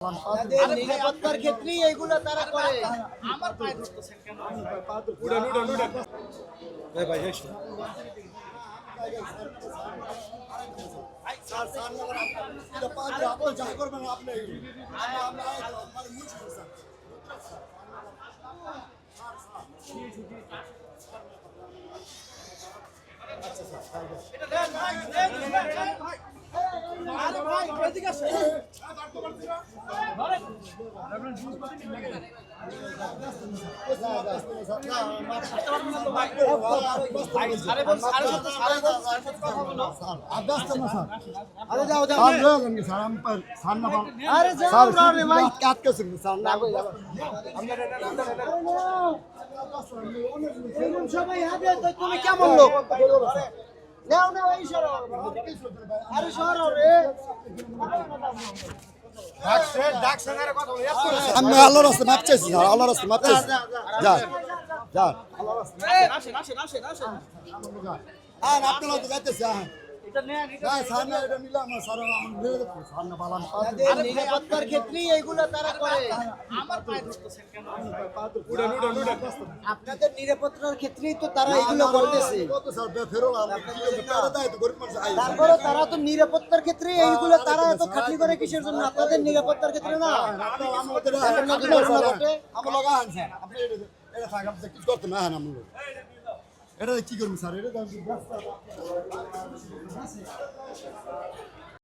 তাদের নিরাপত্তার ক্ষেত্রেই এইগুলো তারা করে। আমার পায়ে ধরতেছেন কেন? উড়ান উড়ান উড়ান। এই ভাই এসো। স্যার স্যার এটা পাঁচ আপনি যা করবেন আপনি আমরা মানে মুছবো স্যার। আচ্ছা স্যার এটা দেন ভাই দেন ভাই। আরে ভাই এদিকে আসো। ধরে রেফারেন্স জুস করতে কি লাগে? তুমি কেমন লোক? আমি আল্লাহর রাস্তায় মাপ চাইছি স্যার, আল্লাহর রাস্তায় মাপ চাইছি। যা যা আর আপনারা তো যাইতেছে নিরাপত্তার ক্ষেত্রেই এইগুলো তারা করে। আমার পায়ে ধরতেছেন কেন? আপনাদের নিরাপত্তার ক্ষেত্রেই তো তারা এগুলো করতেছে। তারপরে তারা তো নিরাপত্তার ক্ষেত্রে এইগুলো তারা এত খাটনি করে কিসের জন্য? আপনাদের নিরাপত্তার ক্ষেত্রে না। এটা কি করবো স্যার? এটা